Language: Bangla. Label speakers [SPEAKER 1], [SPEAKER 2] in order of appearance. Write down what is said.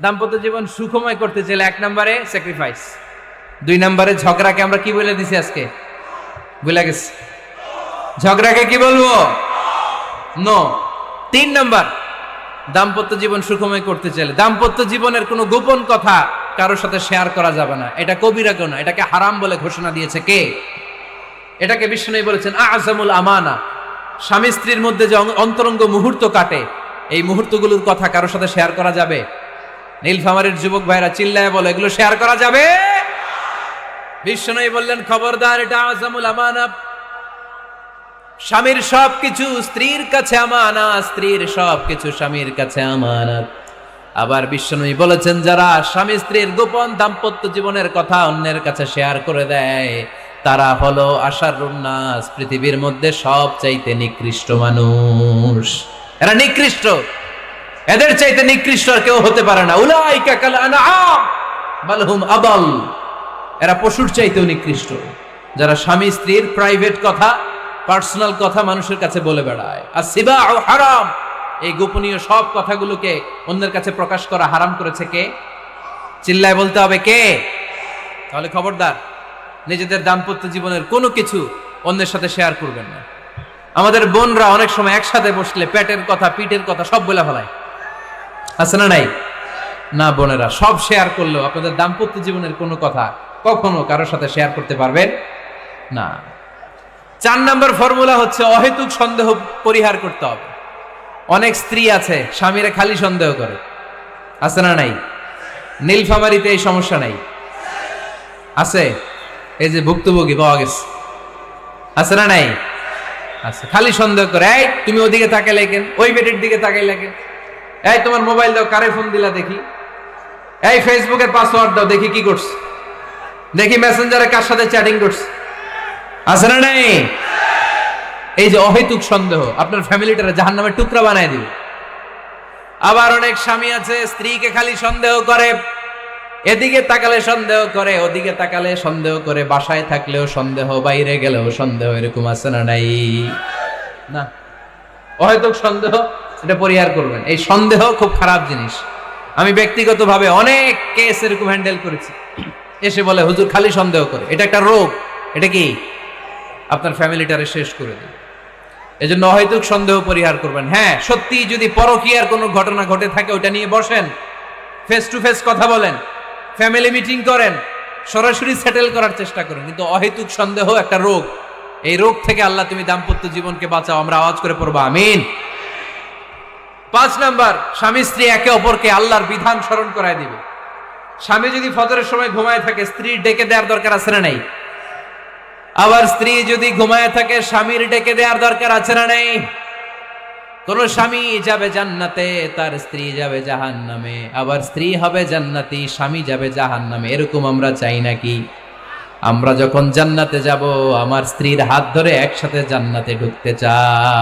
[SPEAKER 1] দাম্পত্য জীবন সুখময় করতে চাইলে 1 নম্বরে স্যাক্রিফাইস, 2 নম্বরে ঝগড়াকে আমরা কি বলে দিছি আজকে, ভুলে গেছি, ঝগড়াকে কি বলবো, নো। 3 নম্বর, দাম্পত্য জীবন সুখময় করতে চাইলে দাম্পত্য জীবনের কোনো গোপন কথা কারোর সাথে শেয়ার করা যাবে না। এটা কবিরা গুনাহ, এটাকে হারাম বলে ঘোষণা দিয়েছে কে? এটাকে বিষ্ণু বলেছেন আযমুল আমানা। স্বামী স্ত্রীর মধ্যে যে অন্তরঙ্গ মুহূর্ত কাটে, এই মুহূর্তগুলোর কথা কারোর সাথে শেয়ার করা যাবে? নীলফামারীর যুবক ভাইরা চিল্লায় বলে, এগুলো শেয়ার করা যাবে? বিষ্ণু বললেন খবরদার, এটা আযমুল আমানা। স্বামীর সবকিছু স্ত্রীর কাছে আমানত, স্ত্রীর সবকিছু স্বামীর কাছে আমানত। আবার বিষ্ণু বলেছেন, যারা স্বামী স্ত্রীর গোপন দাম্পত্য জীবনের কথা অন্যের কাছে শেয়ার করে দেয়, তারা হলো আশারুন নাস, পৃথিবীর মধ্যে সবচাইতে নিকৃষ্ট মানুষ। এরা নিকৃষ্ট, এদের চাইতে নিকৃষ্ট আর কেউ হতে পারে না। উলাইকা কাল আনআম বাল হুম আদাল। এরা পশুর চাইতেও নিকৃষ্ট, যারা স্বামী স্ত্রীর প্রাইভেট কথা, পার্সোনাল কথা মানুষের কাছে বলে বেড়ায়। আর সিবাউ হারাম, এই গোপনীয় সব কথাগুলোকে অন্যের কাছে প্রকাশ করা হারাম করেছে কে? চিল্লায় বলতে হবে কে? তাহলে খবরদার, নিজেদের দাম্পত্য জীবনের কোনো কিছু অন্যের সাথে শেয়ার করবেন না। আমাদের বোনরা অনেক সময় একসাথে বসলে পেটের কথা, পিঠের কথা সব বলে ফেলায়, আছে না নাই? না বোনেরা, সব শেয়ার করলেও আপনাদের দাম্পত্য জীবনের কোনো কথা কখনো কারোর সাথে শেয়ার করতে পারবেন না। 4 নম্বর ফর্মুলা হচ্ছে অহেতুক সন্দেহ পরিহার করতে হবে। অনেক স্ত্রী আছে স্বামীরা খালি সন্দেহ করে, আছে না নাই? নীলফামারীতে এই সমস্যা নাই? আছে, এই যে ভুক্তভোগী পাওয়া গেছে, আছে না নাই? আছে, খালি সন্দেহ করে। এই তুমি ওদিকে তাকাইলে কেন, ওই বেটির দিকে তাকাইলে কেন, এই তোমার মোবাইল দাও, কারে ফোন দিলা দেখি, এই ফেসবুকের পাসওয়ার্ড দাও দেখি কি করছে, দেখি মেসেঞ্জারে কার সাথে চ্যাটিং করছে, আছে না নাই? এই যে অহেতুক সন্দেহ আপনার ফ্যামিলিটারে জাহান্নামের টুকরা বানায় দিবে। আবার অনেক স্বামী আছে স্ত্রীকে খালি সন্দেহ করে, এদিকে তাকালে সন্দেহ করে, ওদিকে তাকালে সন্দেহ করে, বাসায় থাকলেও সন্দেহ, বাইরে গেলেও সন্দেহ, এরকম আছে না নাই? না, অহেতুক সন্দেহ এটা পরিহার করবেন। এই সন্দেহ খুব খারাপ জিনিস। আমি ব্যক্তিগতভাবে অনেক কেস এরকম হ্যান্ডেল করেছি। এসে বলে হুজুর খালি সন্দেহ করে, এটা একটা রোগ। এটা কি? আপনার ফ্যামিলিটারে শেষ করে দেবে। এজন্য অহেতুক সন্দেহ পরিহার করবেন। হ্যাঁ, সত্যি যদি পরকীয়ার কোনো ঘটনা ঘটে থাকে ওটা নিয়ে বসেন, ফেস টু ফেস কথা বলেন, ফ্যামিলি মিটিং করেন, সরাসরি সেটেল করার চেষ্টা করেন। কিন্তু অহেতুক সন্দেহ একটা রোগ। এই রোগ থেকে আল্লাহ তুমি দাম্পত্য জীবনকে বাঁচাও, আমরা আওয়াজ করে পড়বো আমিন। 5 নাম্বার, স্বামী স্ত্রী একে অপরকে আল্লাহর বিধান স্মরণ করায় দিবে। স্বামী যদি ফজরের সময় ঘুমায় থাকে, স্ত্রীর ডেকে দেওয়ার দরকার আছে না নাই? আবার স্ত্রী যদি ঘুমায় থাকে, স্বামীর ডেকে দেওয়ার দরকার আছে না নাই? কোন স্বামী যাবে জান্নাতে, তার স্ত্রী যাবে জাহান্নামে। আবার স্ত্রী হবে জান্নাতি, স্বামী যাবে জাহান্নামে। এরকম আমরা চাই নাকি? আমরা যখন জান্নাতে যাব, আমার স্ত্রীর হাত ধরে একসাথে জান্নাতে ঢুকতে চাই।